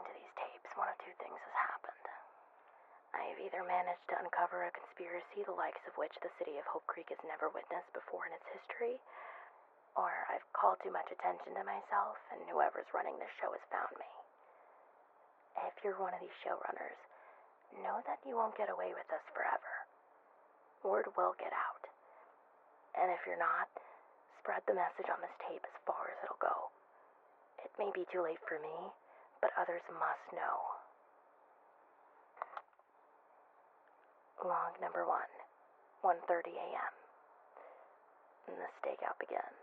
listening to these tapes, one of two things has happened. I've either managed to uncover a conspiracy the likes of which the city of Hope Creek has never witnessed before in its history, or I've called too much attention to myself and whoever's running this show has found me. If you're one of these showrunners, know that you won't get away with this forever. Word will get out. And if you're not, spread the message on this tape as far as it'll go. It may be too late for me, but others must know. Log number 1, 1:30 a.m. And the stakeout begins.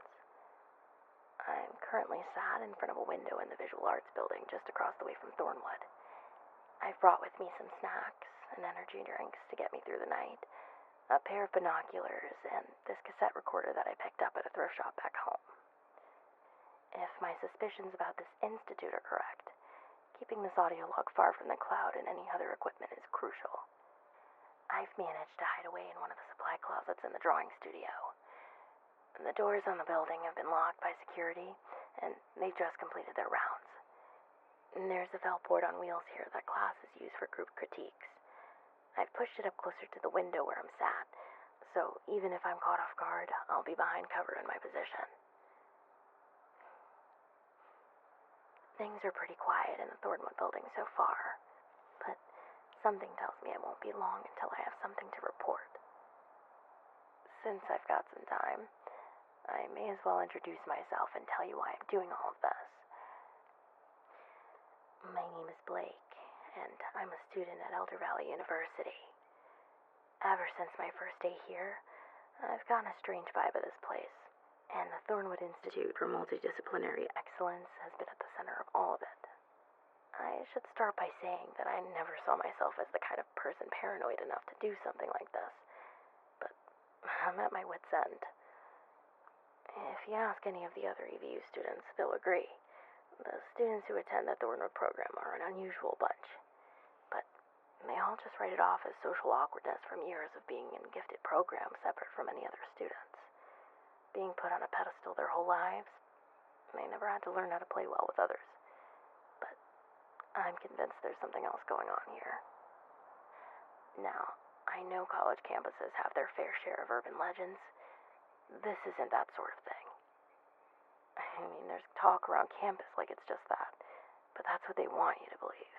I'm currently sat in front of a window in the Visual Arts building just across the way from Thornwood. I've brought with me some snacks and energy drinks to get me through the night, a pair of binoculars, and this cassette recorder that I picked up at a thrift shop back home. If my suspicions about this institute are correct, keeping this audio log far from the cloud and any other equipment is crucial. I've managed to hide away in one of the supply closets in the drawing studio. The doors on the building have been locked by security, and they've just completed their rounds. And there's a felt board on wheels here that classes use for group critiques. I've pushed it up closer to the window where I'm sat, so even if I'm caught off guard, I'll be behind cover in my position. Things are pretty quiet in the Thornwood building so far, but something tells me it won't be long until I have something to report. Since I've got some time, I may as well introduce myself and tell you why I'm doing all of this. My name is Blake, and I'm a student at Elder Valley University. Ever since my first day here, I've gotten a strange vibe of this place, and the Thornwood Institute for Multidisciplinary Excellence has been at the center of all of it. I should start by saying that I never saw myself as the kind of person paranoid enough to do something like this, but I'm at my wit's end. If you ask any of the other EVU students, they'll agree. The students who attend the Thornwood program are an unusual bunch, but they all just write it off as social awkwardness from years of being in gifted programs separate from any other students. Being put on a pedestal their whole lives, they never had to learn how to play well with others. But I'm convinced there's something else going on here. Now, I know college campuses have their fair share of urban legends. This isn't that sort of thing. I mean, there's talk around campus like it's just that, but that's what they want you to believe.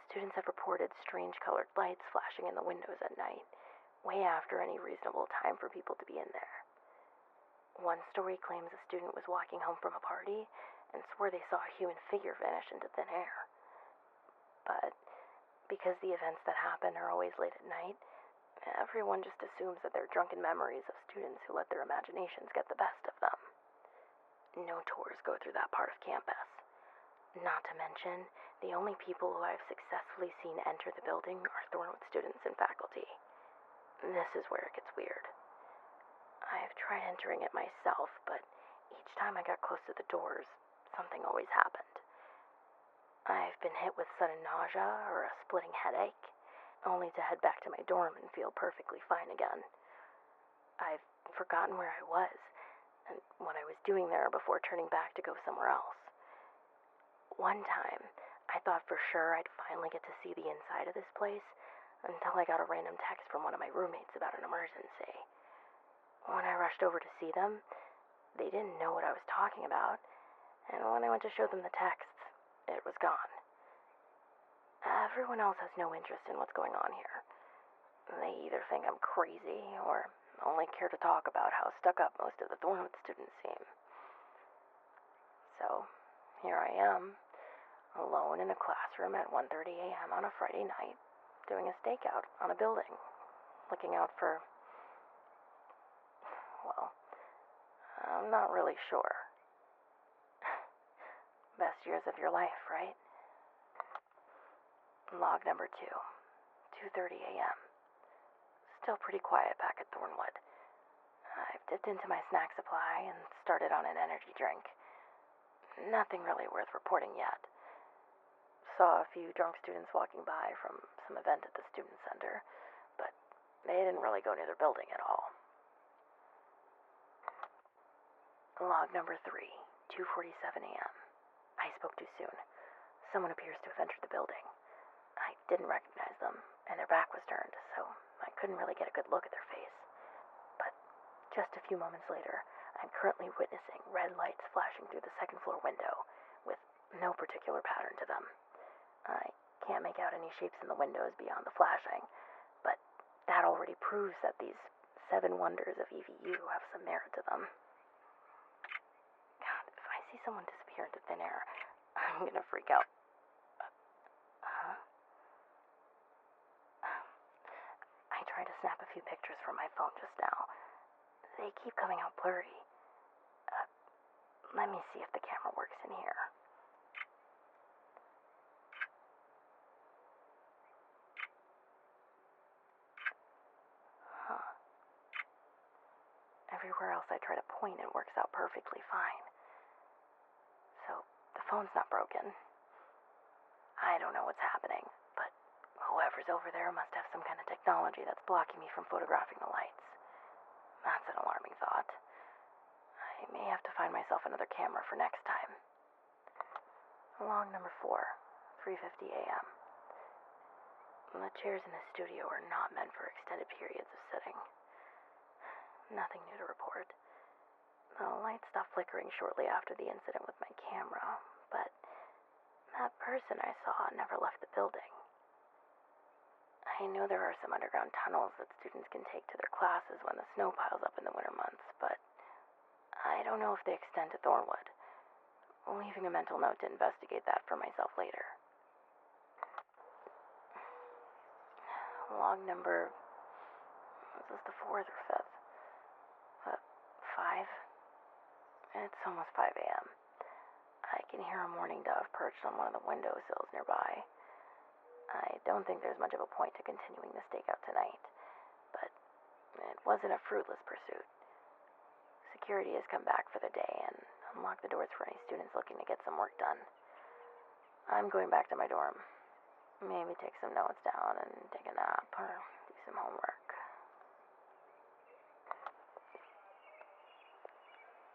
Students have reported strange colored lights flashing in the windows at night, way after any reasonable time for people to be in there. One story claims a student was walking home from a party and swore they saw a human figure vanish into thin air. But because the events that happen are always late at night, everyone just assumes that they're drunken memories of students who let their imaginations get the best of them. No tours go through that part of campus. Not to mention, the only people who I've successfully seen enter the building are Thornwood students and faculty. This is where it gets weird. I've tried entering it myself, but each time I got close to the doors, something always happened. I've been hit with sudden nausea or a splitting headache, only to head back to my dorm and feel perfectly fine again. I've forgotten where I was and what I was doing there before turning back to go somewhere else. One time, I thought for sure I'd finally get to see the inside of this place until I got a random text from one of my roommates about an emergency. When I rushed over to see them, they didn't know what I was talking about, and when I went to show them the text, it was gone. Everyone else has no interest in what's going on here. They either think I'm crazy or only care to talk about how stuck up most of the Thornwood students seem. So, here I am, alone in a classroom at 1:30 a.m. on a Friday night, doing a stakeout on a building, looking out for, well, I'm not really sure. Best years of your life, right? Log number 2, 2:30 a.m. Still pretty quiet back at Thornwood. I've dipped into my snack supply and started on an energy drink. Nothing really worth reporting yet. Saw a few drunk students walking by from some event at the student center, but they didn't really go near the building at all. Log number 3, 2:47 a.m. I spoke too soon. Someone appears to have entered the building. I didn't recognize them, and their back was turned, so I couldn't really get a good look at their face. But just a few moments later, I'm currently witnessing red lights flashing through the second-floor window, with no particular pattern to them. I can't make out any shapes in the windows beyond the flashing, but that already proves that these 7 wonders of EVU have some merit to them. God, if I see someone disappear into thin air, I'm gonna freak out. I tried to snap a few pictures from my phone just now. They keep coming out blurry. Let me see if the camera works in here. Everywhere else I try to point, it works out perfectly fine. So, the phone's not broken. I don't know what's happening, but whoever's over there must have some kind of technology that's blocking me from photographing the lights. That's an alarming thought. I may have to find myself another camera for next time. Log number 4, 3:50 a.m. The chairs in the studio are not meant for extended periods of sitting. Nothing new to report. The light stopped flickering shortly after the incident with my camera, but that person I saw never left the building. I know there are some underground tunnels that students can take to their classes when the snow piles up in the winter months, but I don't know if they extend to Thornwood. Leaving a mental note to investigate that for myself later. Log number... was this the 4th or 5th? 5? It's almost 5 a.m. I can hear a mourning dove perched on one of the windowsills nearby. I don't think there's much of a point to continuing the stakeout tonight, but it wasn't a fruitless pursuit. Security has come back for the day and unlocked the doors for any students looking to get some work done. I'm going back to my dorm. Maybe take some notes down and take a nap or do some homework.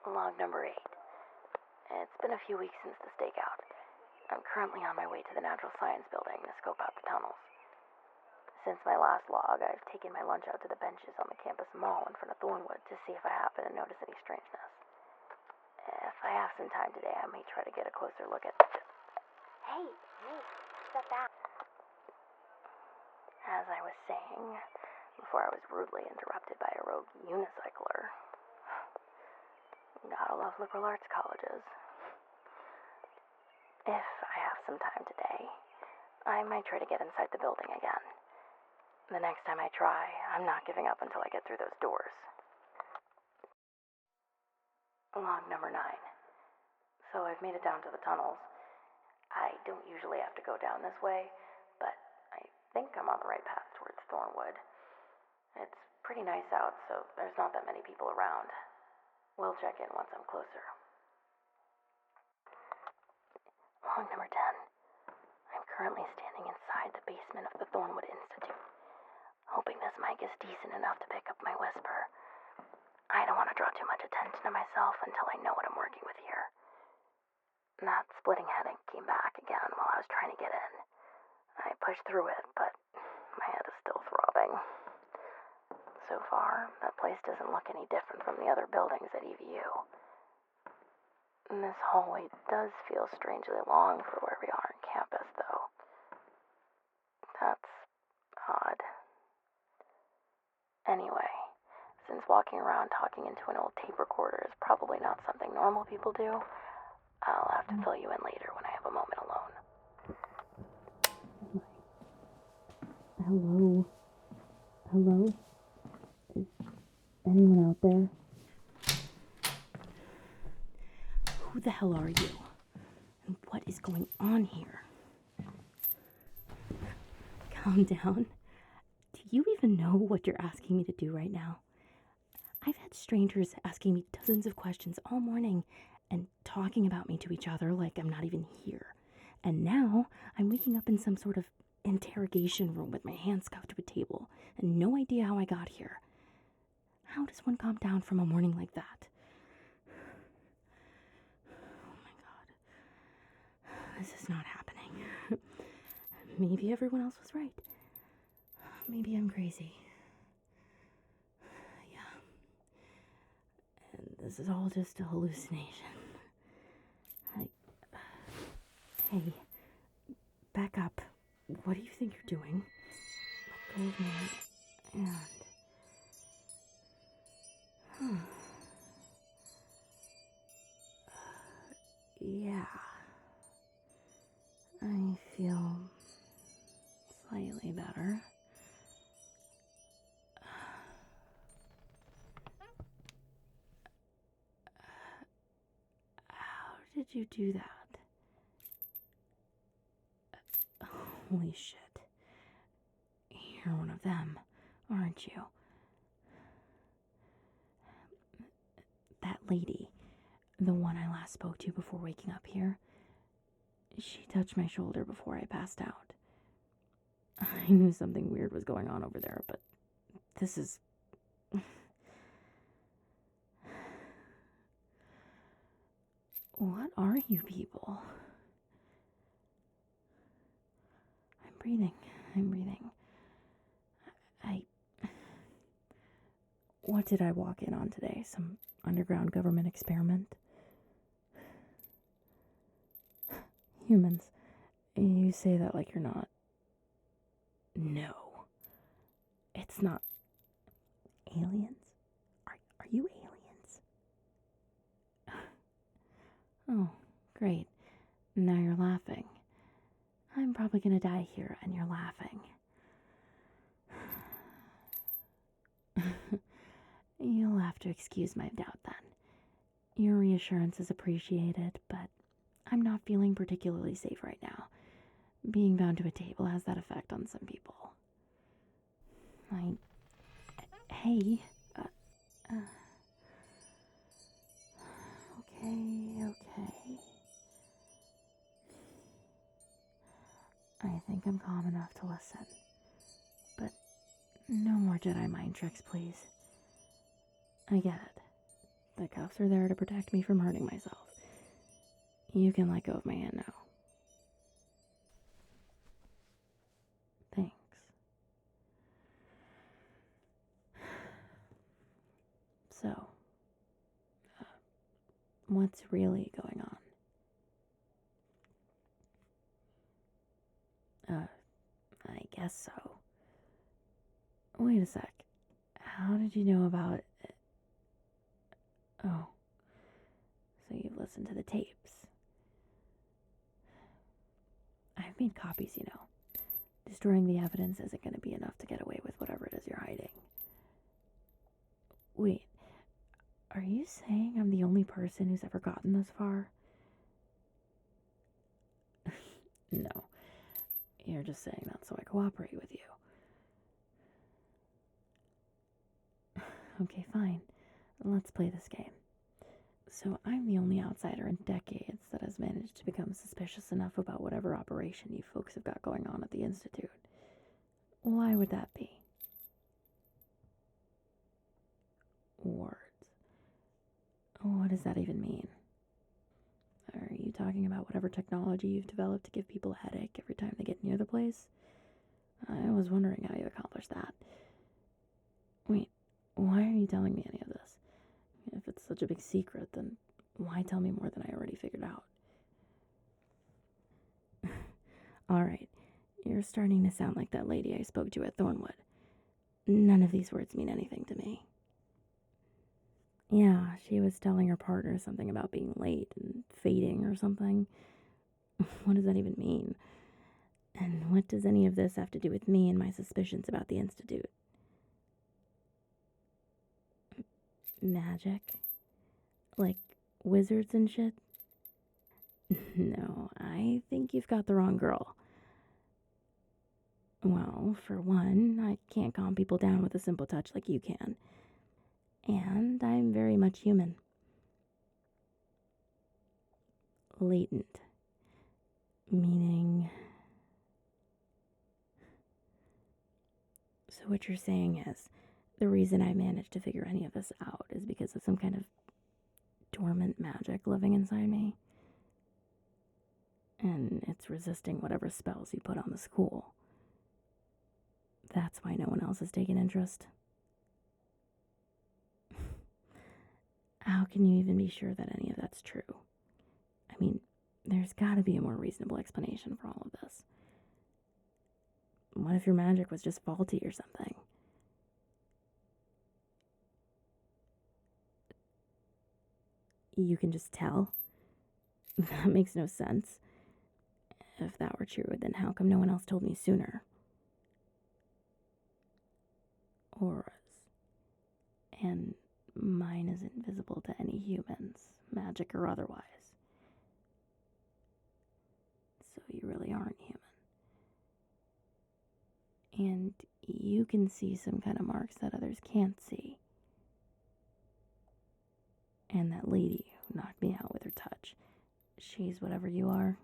Log number 8. It's been a few weeks since the stakeout. I'm currently on my way to the Natural Science building to scope out the tunnels. Since my last log, I've taken my lunch out to the benches on the campus mall in front of Thornwood to see if I happen to notice any strangeness. If I have some time today, I may try to get a closer look at... Hey, step back. As I was saying, before I was rudely interrupted by a rogue unicycler. Gotta love liberal arts colleges. If I have some time today, I might try to get inside the building again. The next time I try, I'm not giving up until I get through those doors. Log number 9. So I've made it down to the tunnels. I don't usually have to go down this way, but I think I'm on the right path towards Thornwood. It's pretty nice out, so there's not that many people around. We'll check in once I'm closer. Log number 10. I'm currently standing inside the basement of the Thornwood Institute, hoping this mic is decent enough to pick up my whisper. I don't want to draw too much attention to myself until I know what I'm working with here. That splitting headache came back again while I was trying to get in. I pushed through it, but my head is still throbbing. So far, that place doesn't look any different from the other buildings at EVU. This hallway does feel strangely long for where we are on campus, though. That's odd. Anyway, since walking around talking into an old tape recorder is probably not something normal people do, I'll have to fill you in later when I have a moment alone. Hello? Hello? Is anyone out there? Who the hell are you? And what is going on here? Calm down. Do you even know what you're asking me to do right now? I've had strangers asking me dozens of questions all morning and talking about me to each other like I'm not even here. And now I'm waking up in some sort of interrogation room with my hands cuffed to a table and no idea how I got here. How does one calm down from a morning like that? Oh my God. This is not happening. Maybe everyone else was right. Maybe I'm crazy. Yeah. And this is all just a hallucination. Hey, back up. What do you think you're doing? Let go of me and... Yeah. I feel slightly better. How did you do that? Holy shit. You're one of them, aren't you? That lady, the one I last spoke to before waking up here, she touched my shoulder before I passed out. I knew something weird was going on over there, but this is... What are you people? I'm breathing. What did I walk in on today? Some underground government experiment? Humans. You say that like you're not. No. It's not. Aliens? Are you aliens? Oh, great. Now you're laughing. I'm probably gonna die here and you're laughing. You'll have to excuse my doubt then. Your reassurance is appreciated, but I'm not feeling particularly safe right now. Being bound to a table has that effect on some people. Hey. Okay. I think I'm calm enough to listen. But no more Jedi mind tricks, please. I get it. The cuffs are there to protect me from hurting myself. You can let go of my hand now. Thanks. So, what's really going on? I guess so. Wait a sec. How did you know about it? Oh. So you've listened to the tapes. I've made copies, you know. Destroying the evidence isn't going to be enough to get away with whatever it is you're hiding. Wait. Are you saying I'm the only person who's ever gotten this far? No. You're just saying that so I cooperate with you. Okay, fine. Let's play this game. So I'm the only outsider in decades that has managed to become suspicious enough about whatever operation you folks have got going on at the Institute. Why would that be? Words. What does that even mean? Are you talking about whatever technology you've developed to give people a headache every time they get near the place? I was wondering how you accomplished that. Wait, why are you telling me any of this? If it's such a big secret, then why tell me more than I already figured out? Alright, you're starting to sound like that lady I spoke to at Thornwood. None of these words mean anything to me. Yeah, she was telling her partner something about being late and fading or something. What does that even mean? And what does any of this have to do with me and my suspicions about the Institute? Magic? Like wizards and shit? No, I think you've got the wrong girl. Well, for one, I can't calm people down with a simple touch like you can. And I'm very much human. Latent. Meaning... So what you're saying is, the reason I managed to figure any of this out is because of some kind of dormant magic living inside me? And it's resisting whatever spells you put on the school. That's why no one else has taken interest. How can you even be sure that any of that's true? I mean, there's gotta be a more reasonable explanation for all of this. What if your magic was just faulty or something? You can just tell? That makes no sense. If that were true, then how come no one else told me sooner? Auras. And mine is invisible to any humans, magic or otherwise. So you really aren't human. And you can see some kind of marks that others can't see. And that lady who knocked me out with her touch, she's whatever you are.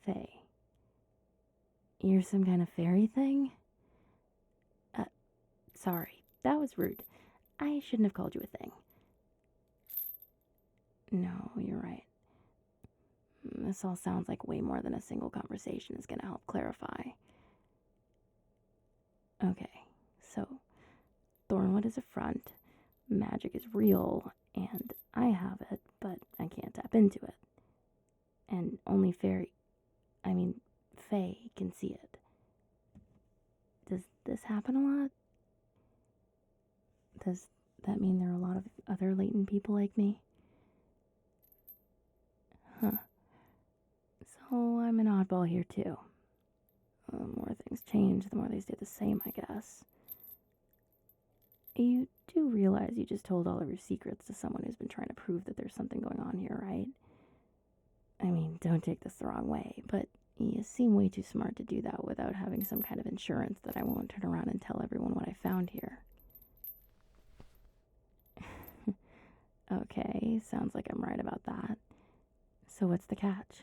Fae. You're some kind of fairy thing? Sorry, that was rude. I shouldn't have called you a thing. No, you're right. This all sounds like way more than a single conversation is going to help clarify. Okay, so Thornwood is a front, magic is real, and I have it, but I can't tap into it. And only Fae can see it. Does this happen a lot? Does that mean there are a lot of other latent people like me? Huh. So I'm an oddball here too. The more things change, the more they stay the same, I guess. You do realize you just told all of your secrets to someone who's been trying to prove that there's something going on here, right? I mean, don't take this the wrong way, but you seem way too smart to do that without having some kind of insurance that I won't turn around and tell everyone what I found here. Okay, sounds like I'm right about that. So what's the catch?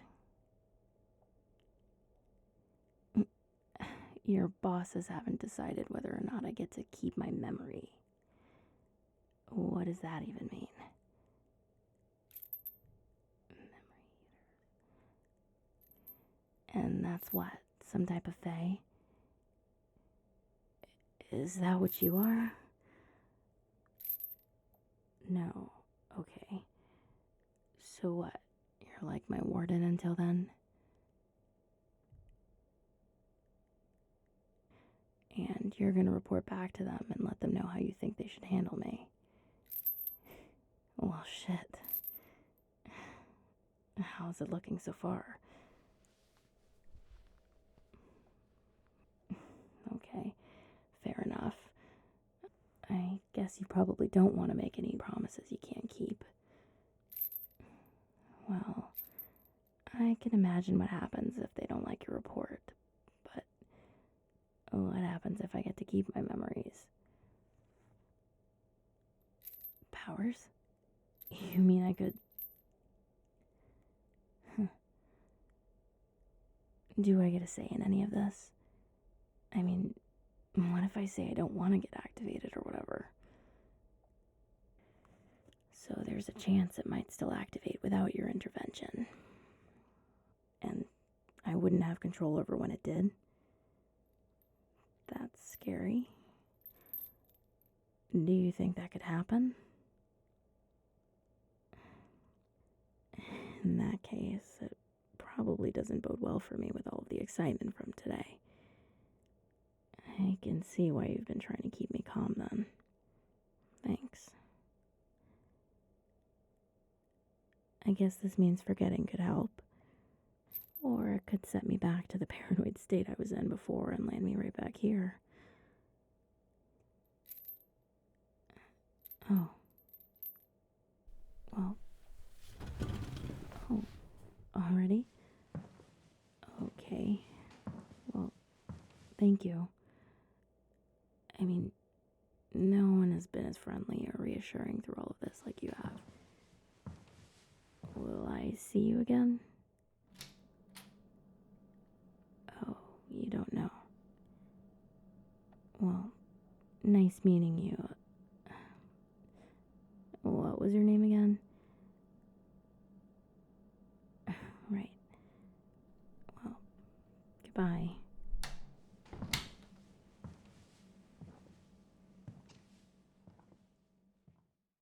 Your bosses haven't decided whether or not I get to keep my memory. What does that even mean? Memory. And that's what? Some type of fae? Is that what you are? No. Okay. So what? You're like my warden until then? And you're gonna report back to them and let them know how you think they should handle me. Well, shit. How's it looking so far? Okay, fair enough. I guess you probably don't want to make any promises you can't keep. Well, I can imagine what happens if they don't like your report, but what happens if I get to keep my memories? Powers? You mean I could... Do I get a say in any of this? I mean, what if I say I don't want to get activated or whatever? So there's a chance it might still activate without your intervention. And I wouldn't have control over when it did. That's scary. Do you think that could happen? In that case, it probably doesn't bode well for me with all of the excitement from today. I can see why you've been trying to keep me calm then. Thanks. I guess this means forgetting could help. Or it could set me back to the paranoid state I was in before and land me right back here. Oh. Well. Oh. Already? Okay. Well, thank you. I mean, no one has been as friendly or reassuring through all of this like you have. Will I see you again? Oh, you don't know. Well, nice meeting you. What was your name again? Bye.